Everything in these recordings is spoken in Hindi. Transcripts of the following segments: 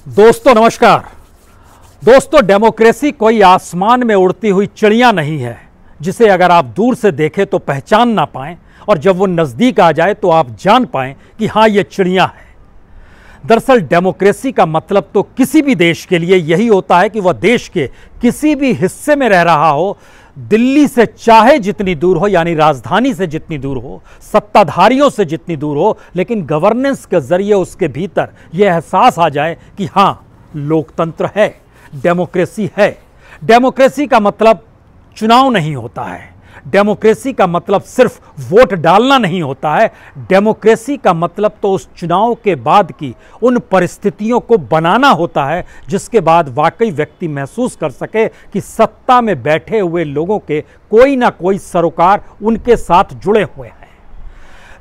दोस्तों नमस्कार। दोस्तों, डेमोक्रेसी कोई आसमान में उड़ती हुई चिड़िया नहीं है जिसे अगर आप दूर से देखें तो पहचान ना पाएं और जब वो नज़दीक आ जाए तो आप जान पाएं कि हाँ, ये चिड़िया है। दरअसल डेमोक्रेसी का मतलब तो किसी भी देश के लिए यही होता है कि वह देश के किसी भी हिस्से में रह रहा हो, दिल्ली से चाहे जितनी दूर हो, यानी राजधानी से जितनी दूर हो, सत्ताधारियों से जितनी दूर हो, लेकिन गवर्नेंस के जरिए उसके भीतर यह एहसास आ जाए कि हाँ, लोकतंत्र है, डेमोक्रेसी है। डेमोक्रेसी का मतलब चुनाव नहीं होता है। डेमोक्रेसी का मतलब सिर्फ वोट डालना नहीं होता है। डेमोक्रेसी का मतलब तो उस चुनाव के बाद की उन परिस्थितियों को बनाना होता है जिसके बाद वाकई व्यक्ति महसूस कर सके कि सत्ता में बैठे हुए लोगों के कोई ना कोई सरोकार उनके साथ जुड़े हुए हैं।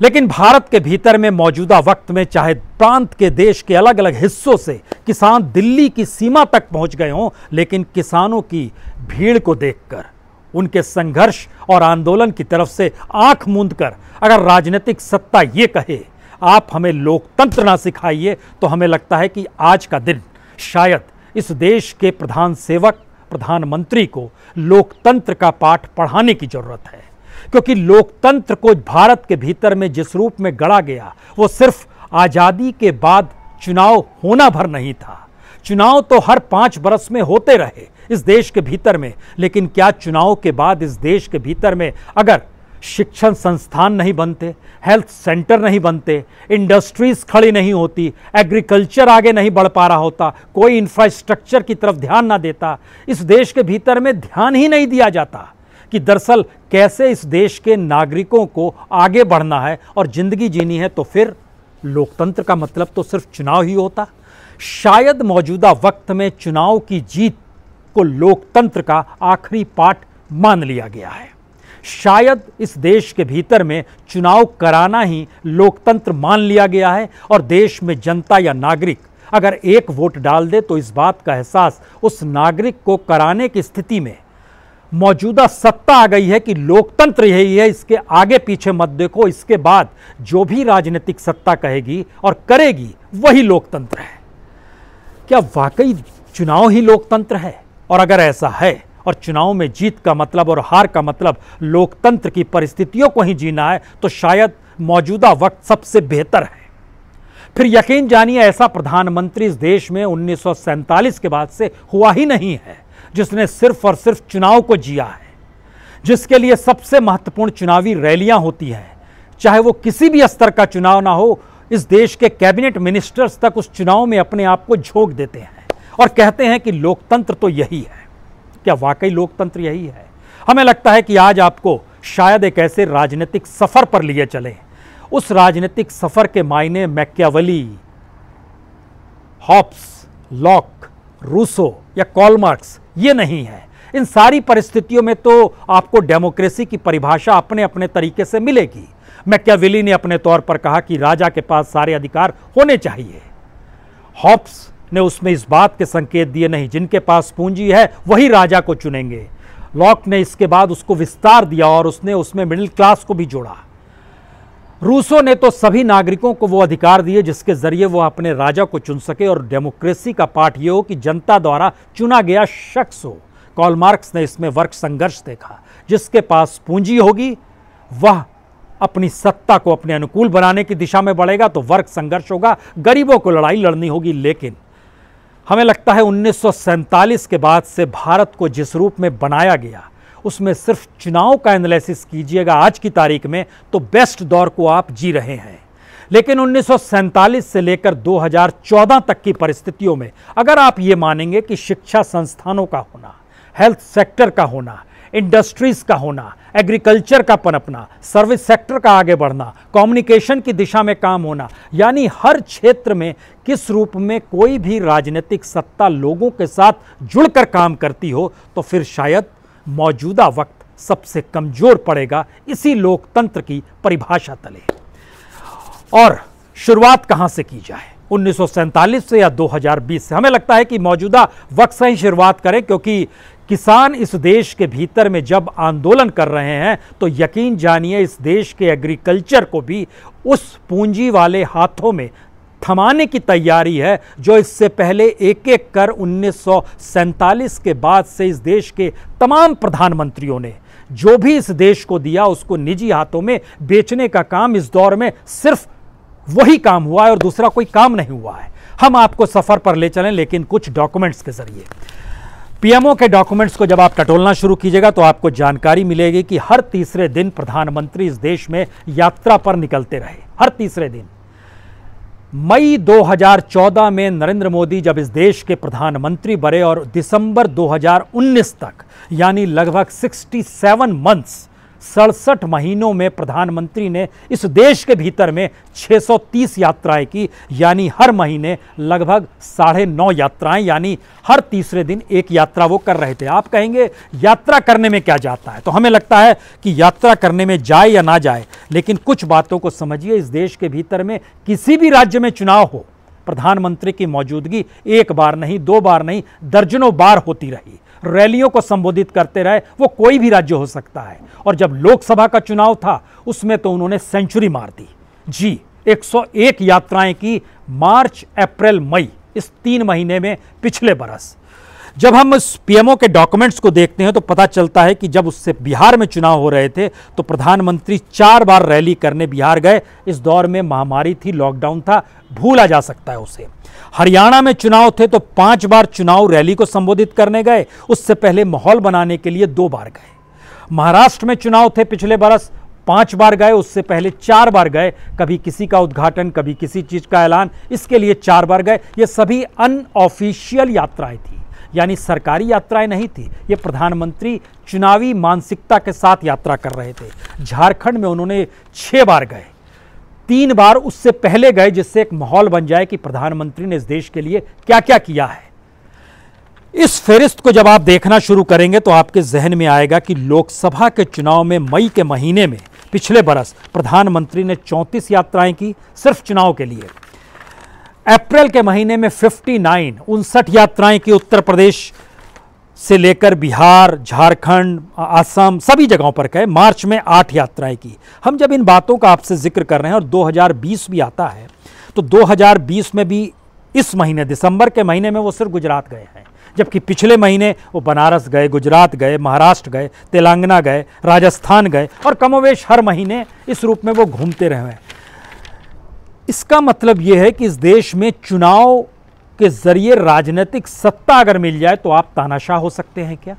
लेकिन भारत के भीतर में मौजूदा वक्त में चाहे प्रांत के देश के अलग अलग हिस्सों से किसान दिल्ली की सीमा तक पहुंच गए हों, लेकिन किसानों की भीड़ को देखकर, उनके संघर्ष और आंदोलन की तरफ से आंख मूंद कर अगर राजनीतिक सत्ता ये कहे आप हमें लोकतंत्र ना सिखाइए, तो हमें लगता है कि आज का दिन शायद इस देश के प्रधान सेवक प्रधानमंत्री को लोकतंत्र का पाठ पढ़ाने की जरूरत है। क्योंकि लोकतंत्र को भारत के भीतर में जिस रूप में गढ़ा गया वो सिर्फ आज़ादी के बाद चुनाव होना भर नहीं था। चुनाव तो हर 5 बरस में होते रहे इस देश के भीतर में, लेकिन क्या चुनाव के बाद इस देश के भीतर में अगर शिक्षण संस्थान नहीं बनते, हेल्थ सेंटर नहीं बनते, इंडस्ट्रीज खड़ी नहीं होती, एग्रीकल्चर आगे नहीं बढ़ पा रहा होता, कोई इंफ्रास्ट्रक्चर की तरफ ध्यान ना देता, इस देश के भीतर में ध्यान ही नहीं दिया जाता कि दरअसल कैसे इस देश के नागरिकों को आगे बढ़ना है और जिंदगी जीनी है, तो फिर लोकतंत्र का मतलब तो सिर्फ चुनाव ही होता। शायद मौजूदा वक्त में चुनाव की जीत को लोकतंत्र का आखिरी पाठ मान लिया गया है। शायद इस देश के भीतर में चुनाव कराना ही लोकतंत्र मान लिया गया है और देश में जनता या नागरिक अगर एक वोट डाल दे तो इस बात का एहसास उस नागरिक को कराने की स्थिति में मौजूदा सत्ता आ गई है कि लोकतंत्र यही है, इसके आगे पीछे मत देखो, इसके बाद जो भी राजनीतिक सत्ता कहेगी और करेगी वही लोकतंत्र है। क्या वाकई चुनाव ही लोकतंत्र है? और अगर ऐसा है और चुनाव में जीत का मतलब और हार का मतलब लोकतंत्र की परिस्थितियों को ही जीना है, तो शायद मौजूदा वक्त सबसे बेहतर है। फिर यकीन जानिए, ऐसा प्रधानमंत्री इस देश में 1947 के बाद से हुआ ही नहीं है जिसने सिर्फ और सिर्फ चुनाव को जिया है, जिसके लिए सबसे महत्वपूर्ण चुनावी रैलियां होती हैं, चाहे वो किसी भी स्तर का चुनाव ना हो। इस देश के कैबिनेट मिनिस्टर्स तक उस चुनाव में अपने आप को झोंक देते हैं और कहते हैं कि लोकतंत्र तो यही है। क्या वाकई लोकतंत्र यही है? हमें लगता है कि आज आपको शायद एक ऐसे राजनीतिक सफर पर लिए चले, उस राजनीतिक सफर के मायने मैकियावेली, हॉब्स, लॉक, रूसो या कार्ल मार्क्स ये नहीं है। इन सारी परिस्थितियों में तो आपको डेमोक्रेसी की परिभाषा अपने अपने तरीके से मिलेगी। मैकियावेली ने अपने तौर पर कहा कि राजा के पास सारे अधिकार होने चाहिए। हॉब्स ने उसमें इस बात के संकेत दिए, नहीं, जिनके पास पूंजी है वही राजा को चुनेंगे। लॉक ने इसके बाद उसको विस्तार दिया और उसने उसमें मिडिल क्लास को भी जोड़ा। रूसो ने तो सभी नागरिकों को वो अधिकार दिए जिसके जरिए वो अपने राजा को चुन सके और डेमोक्रेसी का पाठ ये हो कि जनता द्वारा चुना गया शख्स हो। कार्ल मार्क्स ने इसमें वर्ग संघर्ष देखा। जिसके पास पूंजी होगी वह अपनी सत्ता को अपने अनुकूल बनाने की दिशा में बढ़ेगा, तो वर्ग संघर्ष होगा, गरीबों को लड़ाई लड़नी होगी। लेकिन हमें लगता है 1947 के बाद से भारत को जिस रूप में बनाया गया उसमें सिर्फ चुनाव का एनालिसिस कीजिएगा आज की तारीख में तो बेस्ट दौर को आप जी रहे हैं। लेकिन 1947 से लेकर 2014 तक की परिस्थितियों में अगर आप ये मानेंगे कि शिक्षा संस्थानों का होना, हेल्थ सेक्टर का होना, इंडस्ट्रीज का होना, एग्रीकल्चर का पनपना, सर्विस सेक्टर का आगे बढ़ना, कम्युनिकेशन की दिशा में काम होना, यानी हर क्षेत्र में किस रूप में कोई भी राजनीतिक सत्ता लोगों के साथ जुड़कर काम करती हो, तो फिर शायद मौजूदा वक्त सबसे कमजोर पड़ेगा इसी लोकतंत्र की परिभाषा तले। और शुरुआत कहां से की जाए, 1947 से या 2020 से? हमें लगता है कि मौजूदा वक्त से ही शुरुआत करें, क्योंकि किसान इस देश के भीतर में जब आंदोलन कर रहे हैं तो यकीन जानिए इस देश के एग्रीकल्चर को भी उस पूंजी वाले हाथों में थमाने की तैयारी है, जो इससे पहले एक एक कर 1947 के बाद से इस देश के तमाम प्रधानमंत्रियों ने जो भी इस देश को दिया उसको निजी हाथों में बेचने का काम इस दौर में सिर्फ वही काम हुआ है और दूसरा कोई काम नहीं हुआ है। हम आपको सफर पर ले चलें, लेकिन कुछ डॉक्यूमेंट्स के जरिए। पीएमओ के डॉक्यूमेंट्स को जब आप टटोलना शुरू कीजिएगा तो आपको जानकारी मिलेगी कि हर तीसरे दिन प्रधानमंत्री इस देश में यात्रा पर निकलते रहे, हर तीसरे दिन। मई 2014 में नरेंद्र मोदी जब इस देश के प्रधानमंत्री बने और दिसंबर 2019 तक, यानी लगभग 67 मंथ्स, 67 महीनों में प्रधानमंत्री ने इस देश के भीतर में 630 यात्राएं की, यानी हर महीने लगभग 9.5 यात्राएं, यानी हर तीसरे दिन एक यात्रा वो कर रहे थे। आप कहेंगे यात्रा करने में क्या जाता है, तो हमें लगता है कि यात्रा करने में जाए या ना जाए, लेकिन कुछ बातों को समझिए। इस देश के भीतर में किसी भी राज्य में चुनाव हो, प्रधानमंत्री की मौजूदगी एक बार नहीं, 2 बार नहीं, दर्जनों बार होती रही। रैलियों को संबोधित करते रहे, वो कोई भी राज्य हो सकता है। और जब लोकसभा का चुनाव था उसमें तो उन्होंने सेंचुरी मार दी जी। 101 यात्राएं की मार्च, अप्रैल, मई, इस 3 महीने में पिछले बरस। जब हम इस पीएमओ के डॉक्यूमेंट्स को देखते हैं तो पता चलता है कि जब उससे बिहार में चुनाव हो रहे थे तो प्रधानमंत्री 4 बार रैली करने बिहार गए। इस दौर में महामारी थी, लॉकडाउन था, भूला जा सकता है उसे। हरियाणा में चुनाव थे तो 5 बार चुनाव रैली को संबोधित करने गए, उससे पहले माहौल बनाने के लिए 2 बार गए। महाराष्ट्र में चुनाव थे पिछले बरस, 5 बार गए, उससे पहले 4 बार गए, कभी किसी का उद्घाटन, कभी किसी चीज का ऐलान, इसके लिए 4 बार गए। ये सभी अनऑफिशियल यात्राएं थी, यानी सरकारी यात्राएं नहीं थी। ये प्रधानमंत्री चुनावी मानसिकता के साथ यात्रा कर रहे थे। झारखंड में उन्होंने 6 बार गए, 3 बार उससे पहले गए, जिससे एक माहौल बन जाए कि प्रधानमंत्री ने इस देश के लिए क्या क्या किया है। इस फेरिस्त को जब आप देखना शुरू करेंगे तो आपके जहन में आएगा कि लोकसभा के चुनाव में मई के महीने में पिछले बरस प्रधानमंत्री ने 34 यात्राएं की सिर्फ चुनाव के लिए। अप्रैल के महीने में 59 यात्राएं की, उत्तर प्रदेश से लेकर बिहार, झारखंड, असम, सभी जगहों पर गए। मार्च में 8 यात्राएं की। हम जब इन बातों का आपसे जिक्र कर रहे हैं और 2020 भी आता है तो 2020 में भी इस महीने दिसंबर के महीने में वो सिर्फ गुजरात गए हैं, जबकि पिछले महीने वो बनारस गए, गुजरात गए, महाराष्ट्र गए, तेलंगाना गए, राजस्थान गए और कमोवेश हर महीने इस रूप में वो घूमते रहे हैं। इसका मतलब यह है कि इस देश में चुनाव के जरिए राजनीतिक सत्ता अगर मिल जाए तो आप तानाशाह हो सकते हैं क्या?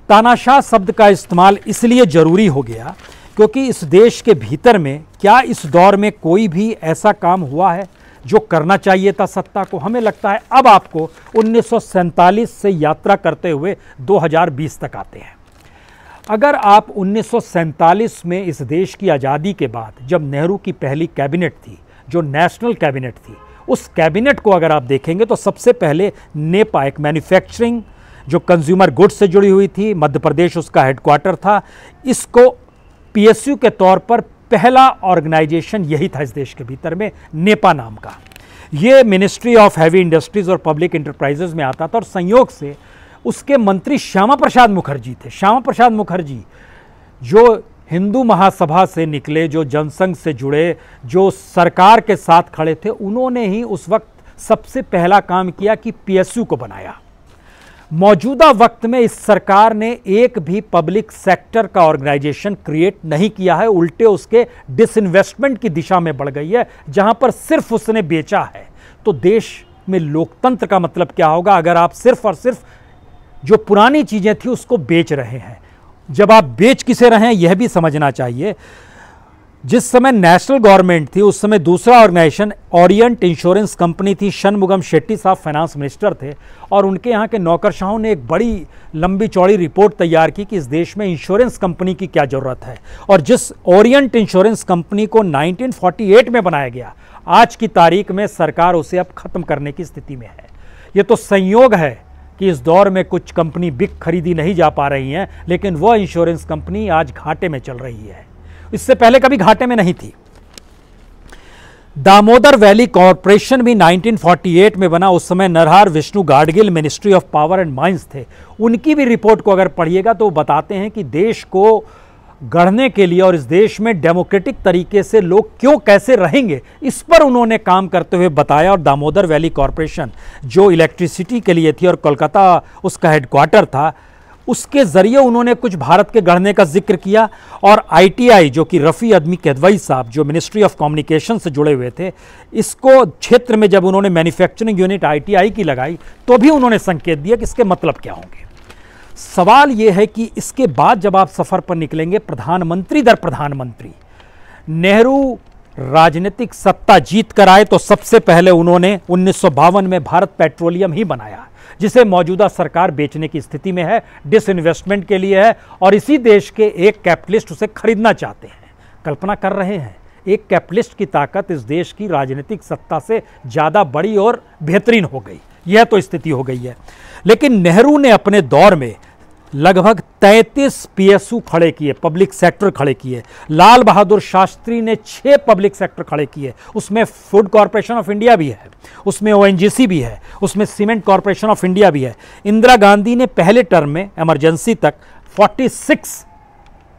तानाशाह शब्द का इस्तेमाल इसलिए जरूरी हो गया क्योंकि इस देश के भीतर में क्या इस दौर में कोई भी ऐसा काम हुआ है जो करना चाहिए था सत्ता को? हमें लगता है अब आपको 1947 से यात्रा करते हुए 2020 तक आते हैं। अगर आप 1947 में इस देश की आज़ादी के बाद जब नेहरू की पहली कैबिनेट थी, जो नेशनल कैबिनेट थी, उस कैबिनेट को अगर आप देखेंगे तो सबसे पहले नेपा, एक मैन्युफैक्चरिंग जो कंज्यूमर गुड्स से जुड़ी हुई थी, मध्य प्रदेश उसका हेडक्वार्टर था, इसको पीएसयू के तौर पर पहला ऑर्गेनाइजेशन यही था इस देश के भीतर में, नेपा नाम का। ये मिनिस्ट्री ऑफ हैवी इंडस्ट्रीज और पब्लिक इंटरप्राइजेज में आता था और संयोग से उसके मंत्री श्यामा प्रसाद मुखर्जी थे। श्यामा प्रसाद मुखर्जी जो हिंदू महासभा से निकले, जो जनसंघ से जुड़े, जो सरकार के साथ खड़े थे, उन्होंने ही उस वक्त सबसे पहला काम किया कि पीएसयू को बनाया। मौजूदा वक्त में इस सरकार ने एक भी पब्लिक सेक्टर का ऑर्गेनाइजेशन क्रिएट नहीं किया है, उल्टे उसके डिसइन्वेस्टमेंट की दिशा में बढ़ गई है, जहां पर सिर्फ उसने बेचा है। तो देश में लोकतंत्र का मतलब क्या होगा अगर आप सिर्फ और सिर्फ जो पुरानी चीजें थी उसको बेच रहे हैं? जब आप बेच किसे रहे हैं यह भी समझना चाहिए। जिस समय नेशनल गवर्नमेंट थी उस समय दूसरा ऑर्गेनाइजेशन ओरिएंट इंश्योरेंस कंपनी थी। शनमुगम शेट्टी साहब फाइनेंस मिनिस्टर थे और उनके यहाँ के नौकरशाहों ने एक बड़ी लंबी चौड़ी रिपोर्ट तैयार की कि इस देश में इंश्योरेंस कंपनी की क्या ज़रूरत है। और जिस ओरिएंट इंश्योरेंस कंपनी को 1948 में बनाया गया, आज की तारीख में सरकार उसे अब ख़त्म करने की स्थिति में है। ये तो संयोग है कि इस दौर में कुछ कंपनी बिक खरीदी नहीं जा पा रही हैं, लेकिन वह इंश्योरेंस कंपनी आज घाटे में चल रही है, इससे पहले कभी घाटे में नहीं थी। दामोदर वैली कॉरपोरेशन भी 1948 में बना। उस समय Narhar Vishnu Gadgil ministry of power and mines थे। उनकी भी रिपोर्ट को अगर पढ़िएगा तो बताते हैं कि देश को गढ़ने के लिए और इस देश में डेमोक्रेटिक तरीके से लोग क्यों कैसे रहेंगे, इस पर उन्होंने काम करते हुए बताया। और दामोदर वैली कॉरपोरेशन जो इलेक्ट्रिसिटी के लिए थी और कोलकाता उसका हेडक्वार्टर था, उसके जरिए उन्होंने कुछ भारत के गढ़ने का जिक्र किया। और ITI जो कि रफ़ी अदमी किदवई साहब जो मिनिस्ट्री ऑफ कम्युनिकेशन से जुड़े हुए थे, इसको क्षेत्र में जब उन्होंने मैन्युफैक्चरिंग यूनिट ITI की लगाई तो भी उन्होंने संकेत दिया कि इसके मतलब क्या होंगे। सवाल यह है कि इसके बाद जब आप सफर पर निकलेंगे प्रधानमंत्री दर प्रधानमंत्री, नेहरू राजनीतिक सत्ता जीत कर आए तो सबसे पहले उन्होंने 1952 में भारत पेट्रोलियम ही बनाया, जिसे मौजूदा सरकार बेचने की स्थिति में है, डिसइन्वेस्टमेंट के लिए है, और इसी देश के एक कैपिटलिस्ट उसे खरीदना चाहते हैं। कल्पना कर रहे हैं, एक कैपिटलिस्ट की ताकत इस देश की राजनीतिक सत्ता से ज़्यादा बड़ी और बेहतरीन हो गई, यह तो स्थिति हो गई है। लेकिन नेहरू ने अपने दौर में लगभग 33 PSU खड़े किए, पब्लिक सेक्टर खड़े किए। लाल बहादुर शास्त्री ने 6 पब्लिक सेक्टर खड़े किए, उसमें फूड कॉरपोरेशन ऑफ इंडिया भी है, उसमें ONGC भी है, उसमें सीमेंट कॉरपोरेशन ऑफ इंडिया भी है। इंदिरा गांधी ने पहले टर्म में इमरजेंसी तक 46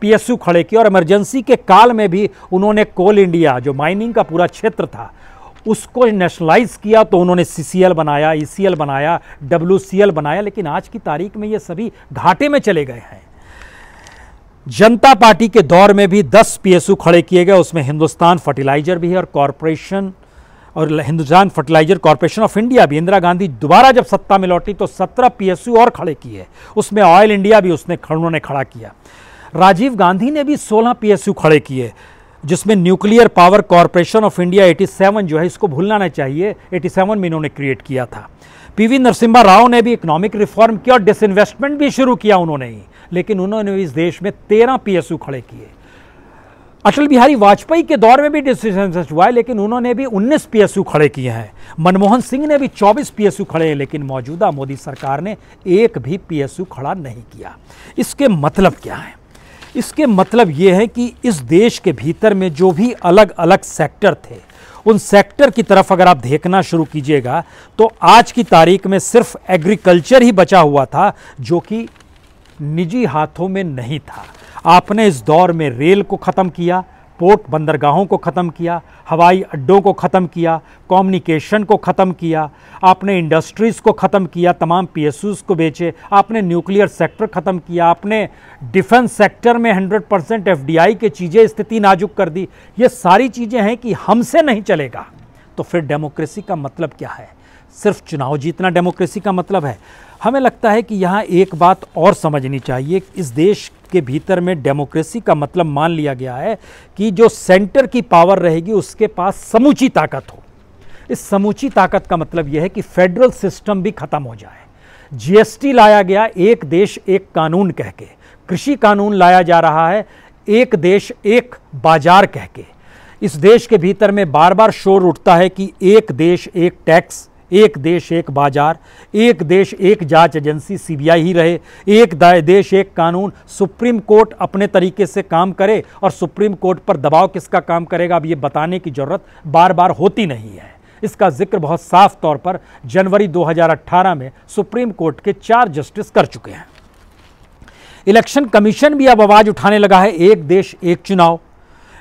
PSU खड़े किए और इमरजेंसी के काल में भी उन्होंने कोल इंडिया जो माइनिंग का पूरा क्षेत्र था उसको नेशनलाइज किया, तो उन्होंने CCL बनाया, ECL बनाया, WCL बनाया। लेकिन आज की तारीख में ये सभी घाटे में चले गए हैं। जनता पार्टी के दौर में भी 10 PSU खड़े किए गए, उसमें हिंदुस्तान फर्टिलाइजर भी है और कॉरपोरेशन और Hindustan fertiliser corporation of India भी। इंदिरा गांधी दोबारा जब सत्ता में लौटी तो 17 PSU और खड़े किए, उसमें ऑयल इंडिया भी उन्होंने खड़ा किया। राजीव गांधी ने भी 16 PSU खड़े किए, जिसमें nuclear power corporation of India 87 जो है, इसको भूलना नहीं चाहिए, 87 में इन्होंने क्रिएट किया था। PV नरसिम्हा राव ने भी इकोनॉमिक रिफॉर्म किया और डिसइन्वेस्टमेंट भी शुरू किया उन्होंने ही, लेकिन उन्होंने इस देश में 13 PSU खड़े किए। अटल बिहारी वाजपेयी के दौर में भी डिसइन्वेस्टमेंट हुआ है, लेकिन उन्होंने भी 19 PSU खड़े किए हैं। मनमोहन सिंह ने भी 24 PSU खड़े हैं, लेकिन मौजूदा मोदी सरकार ने एक भी PSU खड़ा नहीं किया। इसके मतलब क्या है? इसके मतलब ये है कि इस देश के भीतर में जो भी अलग अलग सेक्टर थे, उन सेक्टर की तरफ अगर आप देखना शुरू कीजिएगा तो आज की तारीख में सिर्फ एग्रीकल्चर ही बचा हुआ था जो कि निजी हाथों में नहीं था। आपने इस दौर में रेल को ख़त्म किया, पोर्ट बंदरगाहों को ख़त्म किया, हवाई अड्डों को ख़त्म किया, कम्युनिकेशन को ख़त्म किया, आपने इंडस्ट्रीज़ को ख़त्म किया, तमाम PSUs को बेचे, आपने न्यूक्लियर सेक्टर ख़त्म किया, आपने डिफेंस सेक्टर में 100% FDI के चीज़ें स्थिति नाजुक कर दी। ये सारी चीज़ें हैं कि हमसे नहीं चलेगा। तो फिर डेमोक्रेसी का मतलब क्या है? सिर्फ चुनाव जीतना डेमोक्रेसी का मतलब है? हमें लगता है कि यहाँ एक बात और समझनी चाहिए। इस देश के भीतर में डेमोक्रेसी का मतलब मान लिया गया है कि जो सेंटर की पावर रहेगी उसके पास समूची ताकत हो। इस समूची ताकत का मतलब यह है कि फेडरल सिस्टम भी खत्म हो जाए। GST लाया गया एक देश एक कानून कह के, कृषि कानून लाया जा रहा है एक देश एक बाजार कह के। इस देश के भीतर में बार बार शोर उठता है कि एक देश एक टैक्स, एक देश एक बाजार, एक देश एक जांच एजेंसी CBI ही रहे, एक देश एक कानून। सुप्रीम कोर्ट अपने तरीके से काम करे और सुप्रीम कोर्ट पर दबाव किसका काम करेगा, अब ये बताने की जरूरत बार बार होती नहीं है। इसका जिक्र बहुत साफ तौर पर जनवरी 2018 में सुप्रीम कोर्ट के 4 जस्टिस कर चुके हैं। इलेक्शन कमीशन भी अब आवाज उठाने लगा है, एक देश एक चुनाव।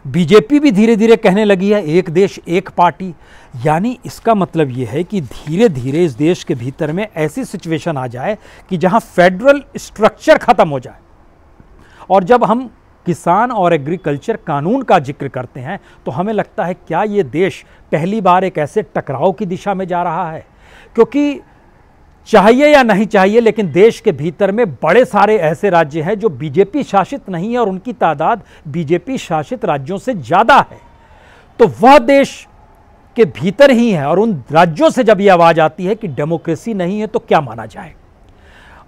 बीजेपी भी धीरे धीरे कहने लगी है एक देश एक पार्टी। यानी इसका मतलब यह है कि धीरे धीरे इस देश के भीतर में ऐसी सिचुएशन आ जाए कि जहां फेडरल स्ट्रक्चर खत्म हो जाए। और जब हम किसान और एग्रीकल्चर कानून का जिक्र करते हैं तो हमें लगता है क्या ये देश पहली बार एक ऐसे टकराव की दिशा में जा रहा है? क्योंकि चाहिए या नहीं चाहिए, लेकिन देश के भीतर में बड़े सारे ऐसे राज्य हैं जो बीजेपी शासित नहीं है और उनकी तादाद बीजेपी शासित राज्यों से ज़्यादा है। तो वह देश के भीतर ही है और उन राज्यों से जब यह आवाज़ आती है कि डेमोक्रेसी नहीं है तो क्या माना जाए?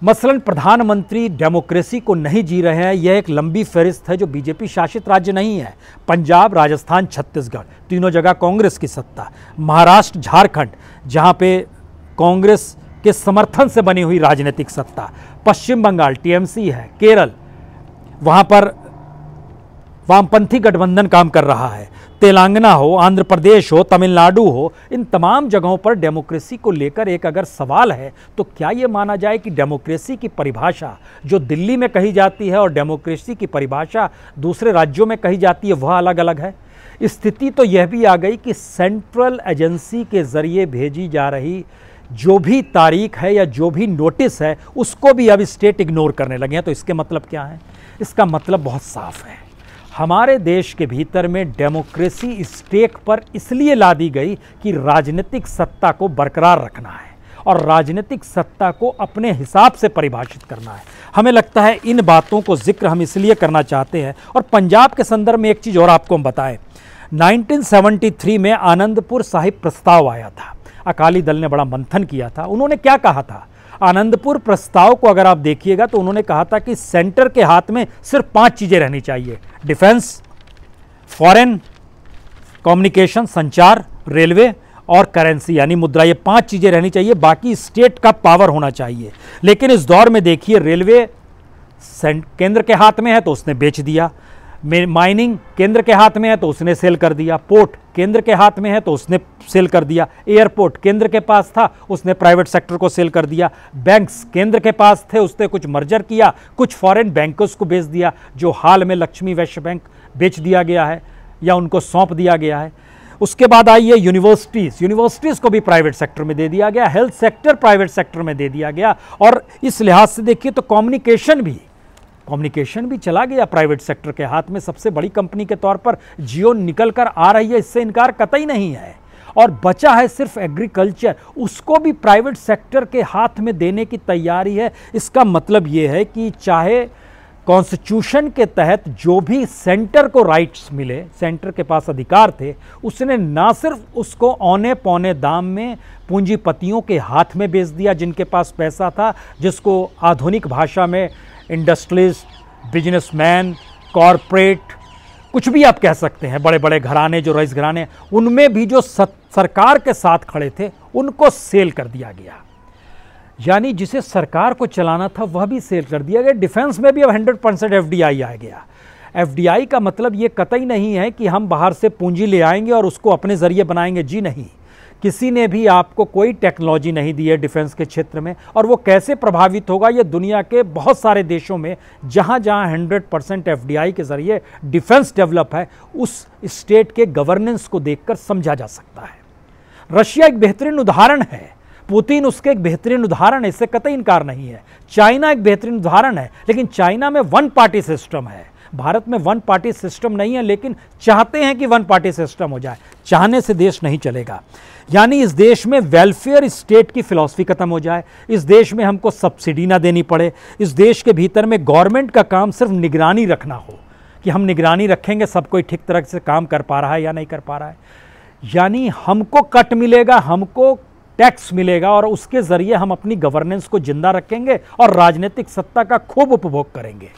मसलन प्रधानमंत्री डेमोक्रेसी को नहीं जी रहे हैं, यह एक लंबी फहरिस्त है जो बीजेपी शासित राज्य नहीं है। पंजाब, राजस्थान, छत्तीसगढ़, तीनों जगह कांग्रेस की सत्ता। महाराष्ट्र, झारखंड, जहाँ पे कांग्रेस के समर्थन से बनी हुई राजनीतिक सत्ता। पश्चिम बंगाल TMC है। केरल, वहाँ पर वामपंथी गठबंधन काम कर रहा है। तेलंगाना हो, आंध्र प्रदेश हो, तमिलनाडु हो, इन तमाम जगहों पर डेमोक्रेसी को लेकर एक अगर सवाल है तो क्या ये माना जाए कि डेमोक्रेसी की परिभाषा जो दिल्ली में कही जाती है और डेमोक्रेसी की परिभाषा दूसरे राज्यों में कही जाती है वह अलग अलग है। स्थिति तो यह भी आ गई कि सेंट्रल एजेंसी के जरिए भेजी जा रही जो भी तारीख है या जो भी नोटिस है उसको भी अब स्टेट इग्नोर करने लगे हैं। तो इसके मतलब क्या है? इसका मतलब बहुत साफ है, हमारे देश के भीतर में डेमोक्रेसी स्टेक पर इसलिए ला दी गई कि राजनीतिक सत्ता को बरकरार रखना है और राजनीतिक सत्ता को अपने हिसाब से परिभाषित करना है। हमें लगता है इन बातों को जिक्र हम इसलिए करना चाहते हैं। और पंजाब के संदर्भ में एक चीज़ और आपको हम बताएं, 1973 में आनंदपुर साहिब प्रस्ताव आया था, अकाली दल ने बड़ा मंथन किया था। उन्होंने क्या कहा था? आनंदपुर प्रस्ताव को अगर आप देखिएगा तो उन्होंने कहा था कि सेंटर के हाथ में सिर्फ 5 चीज़ें रहनी चाहिए, डिफेंस, फॉरेन, कम्युनिकेशन संचार, रेलवे और करेंसी यानी मुद्रा, ये 5 चीज़ें रहनी चाहिए, बाकी स्टेट का पावर होना चाहिए। लेकिन इस दौर में देखिए रेलवे केंद्र के हाथ में है तो उसने बेच दिया, माइनिंग केंद्र के हाथ में है तो उसने सेल कर दिया, पोर्ट केंद्र के हाथ में है तो उसने सेल कर दिया, एयरपोर्ट केंद्र के पास था उसने प्राइवेट सेक्टर को सेल कर दिया, बैंक्स केंद्र के पास थे उसने कुछ मर्जर किया, कुछ फॉरेन बैंकर्स को बेच दिया, जो हाल में लक्ष्मी वैश्य बैंक बेच दिया गया है या उनको सौंप दिया गया है। उसके बाद आई है यूनिवर्सिटीज़ को भी प्राइवेट सेक्टर में दे दिया गया, हेल्थ सेक्टर प्राइवेट सेक्टर में दे दिया गया। और इस लिहाज से देखिए तो कम्युनिकेशन भी चला गया प्राइवेट सेक्टर के हाथ में। सबसे बड़ी कंपनी के तौर पर जियो निकल कर आ रही है, इससे इनकार कतई नहीं है। और बचा है सिर्फ एग्रीकल्चर, उसको भी प्राइवेट सेक्टर के हाथ में देने की तैयारी है। इसका मतलब ये है कि चाहे कॉन्स्टिट्यूशन के तहत जो भी सेंटर को राइट्स मिले, सेंटर के पास अधिकार थे, उसने ना सिर्फ उसको औने पौने दाम में पूंजीपतियों के हाथ में बेच दिया जिनके पास पैसा था, जिसको आधुनिक भाषा में इंडस्ट्रीज, बिजनेसमैन, कॉरपोरेट, कुछ भी आप कह सकते हैं, बड़े बड़े घराने जो रईस घराने, उनमें भी जो सरकार के साथ खड़े थे उनको सेल कर दिया गया। यानी जिसे सरकार को चलाना था वह भी सेल कर दिया गया। डिफेंस में भी अब 100% एफडीआई आ गया। एफडीआई का मतलब ये कतई नहीं है कि हम बाहर से पूंजी ले आएंगे और उसको अपने जरिए बनाएंगे, जी नहीं। किसी ने भी आपको कोई टेक्नोलॉजी नहीं दी है डिफेंस के क्षेत्र में, और वो कैसे प्रभावित होगा ये दुनिया के बहुत सारे देशों में जहाँ जहाँ 100% एफडीआई के जरिए डिफेंस डेवलप है, उस स्टेट के गवर्नेंस को देखकर समझा जा सकता है। रशिया एक बेहतरीन उदाहरण है, पुतिन उसके एक बेहतरीन उदाहरण है, इससे कतई इनकार नहीं है। चाइना एक बेहतरीन उदाहरण है, लेकिन चाइना में 1 पार्टी सिस्टम है। भारत में 1 पार्टी सिस्टम नहीं है, लेकिन चाहते हैं कि 1 पार्टी सिस्टम हो जाए। चाहने से देश नहीं चलेगा। यानी इस देश में वेलफेयर स्टेट की फिलॉसफी खत्म हो जाए, इस देश में हमको सब्सिडी ना देनी पड़े, इस देश के भीतर में गवर्नमेंट का काम सिर्फ निगरानी रखना हो कि हम निगरानी रखेंगे सब कोई ठीक तरह से काम कर पा रहा है या नहीं कर पा रहा है। यानी हमको कट मिलेगा, हमको टैक्स मिलेगा और उसके जरिए हम अपनी गवर्नेंस को जिंदा रखेंगे और राजनीतिक सत्ता का खूब उपभोग करेंगे।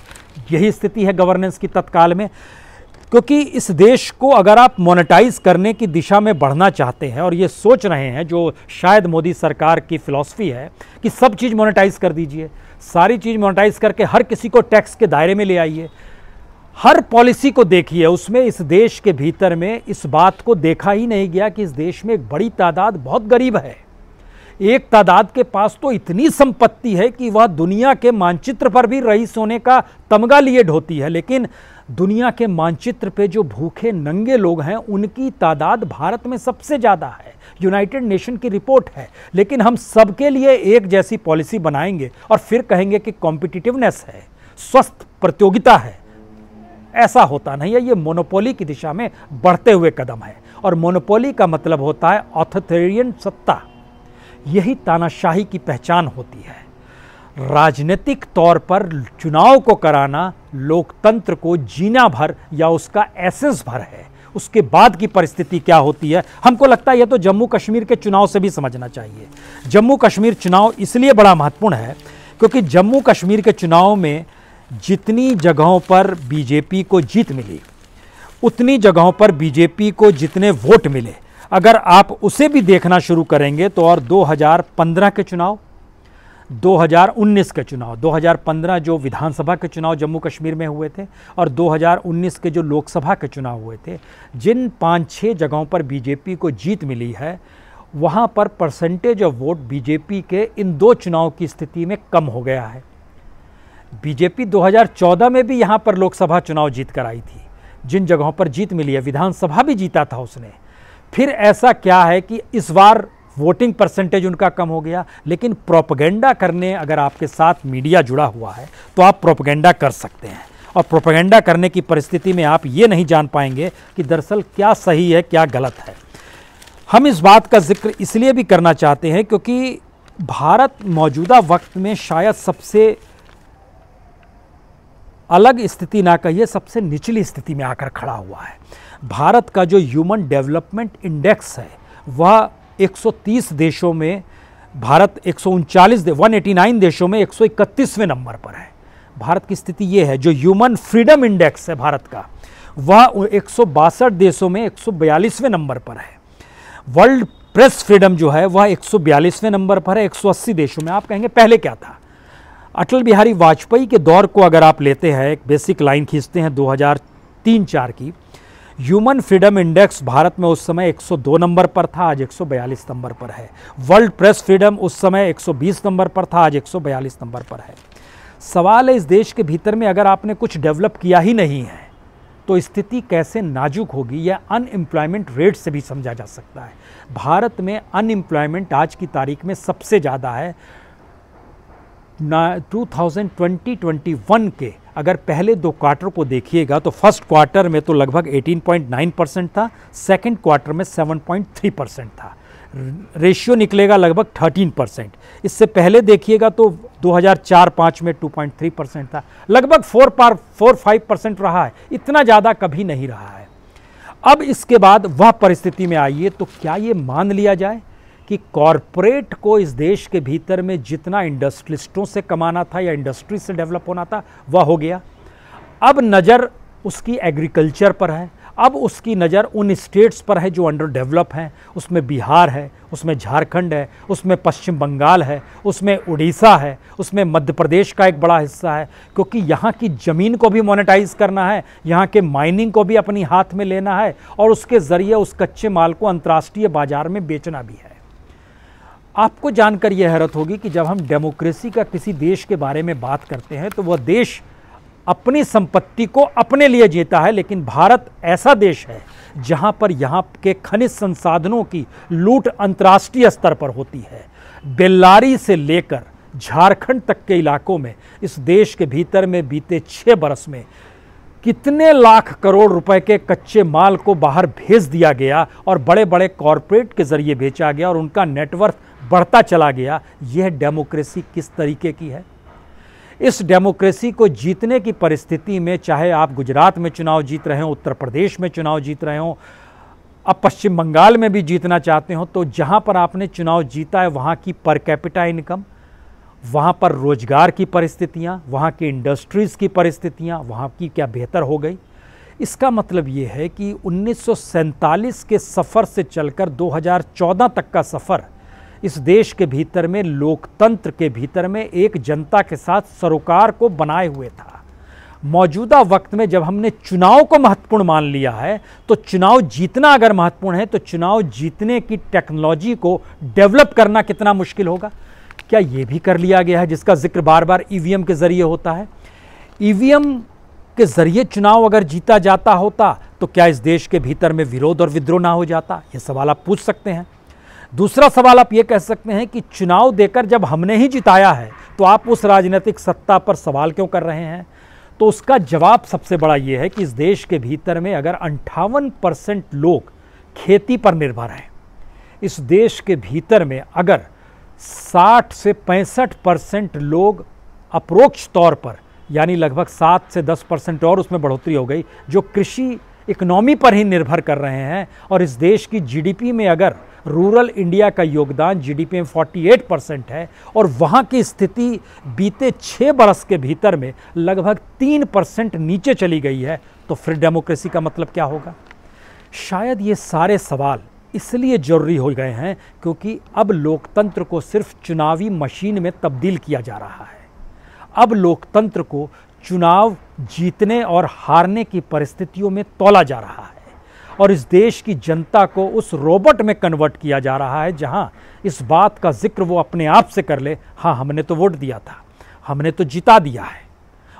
यही स्थिति है गवर्नेंस की तत्काल में। क्योंकि इस देश को अगर आप मोनेटाइज करने की दिशा में बढ़ना चाहते हैं और ये सोच रहे हैं, जो शायद मोदी सरकार की फिलॉसफी है कि सब चीज़ मोनेटाइज कर दीजिए, सारी चीज़ मोनेटाइज करके हर किसी को टैक्स के दायरे में ले आइए, हर पॉलिसी को देखिए, उसमें इस देश के भीतर में इस बात को देखा ही नहीं गया कि इस देश में एक बड़ी तादाद बहुत गरीब है। एक तादाद के पास तो इतनी संपत्ति है कि वह दुनिया के मानचित्र पर भी रईस होने का तमगा लिए ढोती है, लेकिन दुनिया के मानचित्र पे जो भूखे नंगे लोग हैं उनकी तादाद भारत में सबसे ज़्यादा है। यूनाइटेड नेशन की रिपोर्ट है। लेकिन हम सबके लिए एक जैसी पॉलिसी बनाएंगे और फिर कहेंगे कि कॉम्पिटिटिवनेस है, स्वस्थ प्रतियोगिता है। ऐसा होता नहीं है, ये मोनोपोली की दिशा में बढ़ते हुए कदम है। और मोनोपोली का मतलब होता है ऑथोरिटेरियन सत्ता। यही तानाशाही की पहचान होती है। राजनीतिक तौर पर चुनाव को कराना लोकतंत्र को जीना भर या उसका एसेंस भर है। उसके बाद की परिस्थिति क्या होती है, हमको लगता है यह तो जम्मू कश्मीर के चुनाव से भी समझना चाहिए। जम्मू कश्मीर चुनाव इसलिए बड़ा महत्वपूर्ण है क्योंकि जम्मू कश्मीर के चुनाव में जितनी जगहों पर बीजेपी को जीत मिली, उतनी जगहों पर बीजेपी को जितने वोट मिले, अगर आप उसे भी देखना शुरू करेंगे तो और 2015 के चुनाव, 2019 के चुनाव, 2015 जो विधानसभा के चुनाव जम्मू कश्मीर में हुए थे और 2019 के जो लोकसभा के चुनाव हुए थे, जिन 5-6 जगहों पर बीजेपी को जीत मिली है, वहाँ पर परसेंटेज ऑफ वोट बीजेपी के इन 2 चुनाव की स्थिति में कम हो गया है। बीजेपी 2014 में भी यहाँ पर लोकसभा चुनाव जीत कर आई थी, जिन जगहों पर जीत मिली है, विधानसभा भी जीता था उसने। फिर ऐसा क्या है कि इस बार वोटिंग परसेंटेज उनका कम हो गया, लेकिन प्रोपेगेंडा करने अगर आपके साथ मीडिया जुड़ा हुआ है तो आप प्रोपेगेंडा कर सकते हैं, और प्रोपेगेंडा करने की परिस्थिति में आप ये नहीं जान पाएंगे कि दरअसल क्या सही है क्या गलत है। हम इस बात का जिक्र इसलिए भी करना चाहते हैं क्योंकि भारत मौजूदा वक्त में शायद सबसे अलग स्थिति ना कहिए, सबसे निचली स्थिति में आकर खड़ा हुआ है। भारत का जो ह्यूमन डेवलपमेंट इंडेक्स है वह 130 देशों में, भारत 189 देशों में 131वें नंबर पर है। भारत की स्थिति ये है। जो ह्यूमन फ्रीडम इंडेक्स है भारत का, वह 162 देशों में 142वें नंबर पर है। वर्ल्ड प्रेस फ्रीडम जो है वह 142वें नंबर पर है 180 देशों में। आप कहेंगे पहले क्या था? अटल बिहारी वाजपेयी के दौर को अगर आप लेते हैं, एक बेसिक लाइन खींचते हैं 2003-4 की, ह्यूमन फ्रीडम इंडेक्स भारत में उस समय 102 नंबर पर था, आज 142 नंबर पर है। वर्ल्ड प्रेस फ्रीडम उस समय 120 नंबर पर था, आज 142 नंबर पर है। सवाल है, इस देश के भीतर में अगर आपने कुछ डेवलप किया ही नहीं है तो स्थिति कैसे नाजुक होगी, यह अनएम्प्लॉयमेंट रेट से भी समझा जा सकता है। भारत में अनएम्प्लॉयमेंट आज की तारीख में सबसे ज़्यादा है। 2020-21 के अगर पहले 2 क्वार्टर को देखिएगा तो फर्स्ट क्वार्टर में तो लगभग 18.9% था, सेकंड क्वार्टर में 7.3% था। रेशियो निकलेगा लगभग 13%। इससे पहले देखिएगा तो 2004-5 में 2.3% था, लगभग 4-5% रहा है, इतना ज़्यादा कभी नहीं रहा है। अब इसके बाद वह परिस्थिति में आइए तो क्या ये मान लिया जाए कि कॉरपोरेट को इस देश के भीतर में जितना इंडस्ट्रियलिस्टों से कमाना था या इंडस्ट्री से डेवलप होना था वह हो गया। अब नज़र उसकी एग्रीकल्चर पर है, अब उसकी नज़र उन स्टेट्स पर है जो अंडर डेवलप हैं। उसमें बिहार है, उसमें झारखंड है, उसमें पश्चिम बंगाल है, उसमें उड़ीसा है, उसमें मध्य प्रदेश का एक बड़ा हिस्सा है, क्योंकि यहाँ की ज़मीन को भी मोनेटाइज करना है, यहाँ के माइनिंग को भी अपनी हाथ में लेना है और उसके ज़रिए उस कच्चे माल को अंतर्राष्ट्रीय बाजार में बेचना भी है। आपको जानकर यह हैरत होगी कि जब हम डेमोक्रेसी का किसी देश के बारे में बात करते हैं तो वह देश अपनी संपत्ति को अपने लिए जीता है, लेकिन भारत ऐसा देश है जहां पर यहाँ के खनिज संसाधनों की लूट अंतर्राष्ट्रीय स्तर पर होती है। बेल्लारी से लेकर झारखंड तक के इलाकों में इस देश के भीतर में बीते 6 बरस में कितने लाख करोड़ रुपए के कच्चे माल को बाहर भेज दिया गया और बड़े बड़े कॉरपोरेट के जरिए बेचा गया और उनका नेटवर्थ बढ़ता चला गया। यह डेमोक्रेसी किस तरीके की है? इस डेमोक्रेसी को जीतने की परिस्थिति में, चाहे आप गुजरात में चुनाव जीत रहे हो, उत्तर प्रदेश में चुनाव जीत रहे हो, अब पश्चिम बंगाल में भी जीतना चाहते हो, तो जहां पर आपने चुनाव जीता है वहां की पर कैपिटा इनकम, वहां पर रोजगार की परिस्थितियां, वहां की इंडस्ट्रीज़ की परिस्थितियां, वहां की क्या बेहतर हो गई? इसका मतलब ये है कि 1947 के सफ़र से चलकर 2014 तक का सफ़र इस देश के भीतर में, लोकतंत्र के भीतर में एक जनता के साथ सरोकार को बनाए हुए था। मौजूदा वक्त में जब हमने चुनाव को महत्वपूर्ण मान लिया है तो चुनाव जीतना अगर महत्वपूर्ण है तो चुनाव जीतने की टेक्नोलॉजी को डेवलप करना कितना मुश्किल होगा। क्या ये भी कर लिया गया है जिसका जिक्र बार बार ईवीएम के जरिए होता है? ईवीएम के जरिए चुनाव अगर जीता जाता होता तो क्या इस देश के भीतर में विरोध और विद्रोह ना हो जाता? ये सवाल आप पूछ सकते हैं। दूसरा सवाल आप ये कह सकते हैं कि चुनाव देकर जब हमने ही जिताया है तो आप उस राजनीतिक सत्ता पर सवाल क्यों कर रहे हैं? तो उसका जवाब सबसे बड़ा ये है कि इस देश के भीतर में अगर 58% लोग खेती पर निर्भर हैं, इस देश के भीतर में अगर 60 से 65% लोग अप्रोक्ष तौर पर, यानी लगभग 7 से 10% और उसमें बढ़ोतरी हो गई, जो कृषि इकोनॉमी पर ही निर्भर कर रहे हैं, और इस देश की जीडीपी में अगर रूरल इंडिया का योगदान जीडीपी में 48% है और वहाँ की स्थिति बीते 6 बरस के भीतर में लगभग 3% नीचे चली गई है, तो फिर डेमोक्रेसी का मतलब क्या होगा? शायद ये सारे सवाल इसलिए जरूरी हो गए हैं क्योंकि अब लोकतंत्र को सिर्फ चुनावी मशीन में तब्दील किया जा रहा है। अब लोकतंत्र को चुनाव जीतने और हारने की परिस्थितियों में तौला जा रहा है और इस देश की जनता को उस रोबोट में कन्वर्ट किया जा रहा है जहां इस बात का जिक्र वो अपने आप से कर ले, हाँ हमने तो वोट दिया था, हमने तो जिता दिया है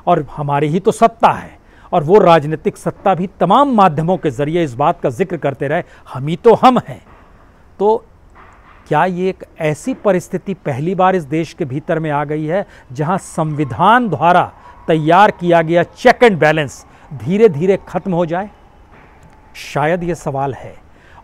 और हमारी ही तो सत्ता है, और वो राजनीतिक सत्ता भी तमाम माध्यमों के जरिए इस बात का जिक्र करते रहे, हम ही तो हम हैं। तो क्या ये एक ऐसी परिस्थिति पहली बार इस देश के भीतर में आ गई है जहां संविधान द्वारा तैयार किया गया चेक एंड बैलेंस धीरे धीरे खत्म हो जाए? शायद ये सवाल है,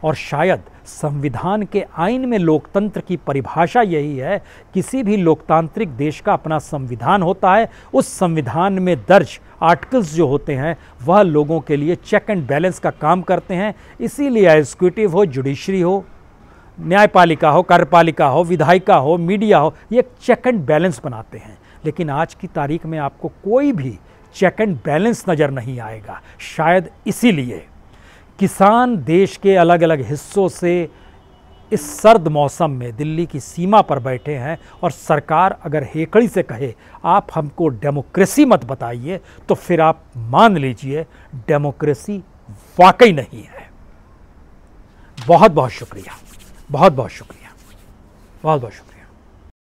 और शायद संविधान के आईन में लोकतंत्र की परिभाषा यही है। किसी भी लोकतांत्रिक देश का अपना संविधान होता है, उस संविधान में दर्ज आर्टिकल्स जो होते हैं वह लोगों के लिए चेक एंड बैलेंस का काम करते हैं। इसीलिए एग्जीक्यूटिव हो, जुडिशरी हो, न्यायपालिका हो, कार्यपालिका हो, विधायिका हो, मीडिया हो, ये एक चेक एंड बैलेंस बनाते हैं। लेकिन आज की तारीख में आपको कोई भी चेक एंड बैलेंस नज़र नहीं आएगा। शायद इसीलिए किसान देश के अलग अलग हिस्सों से इस सर्द मौसम में दिल्ली की सीमा पर बैठे हैं और सरकार अगर हेकड़ी से कहे आप हमको डेमोक्रेसी मत बताइए, तो फिर आप मान लीजिए डेमोक्रेसी वाकई नहीं है। बहुत बहुत शुक्रिया, बहुत बहुत शुक्रिया, बहुत बहुत शुक्रिया।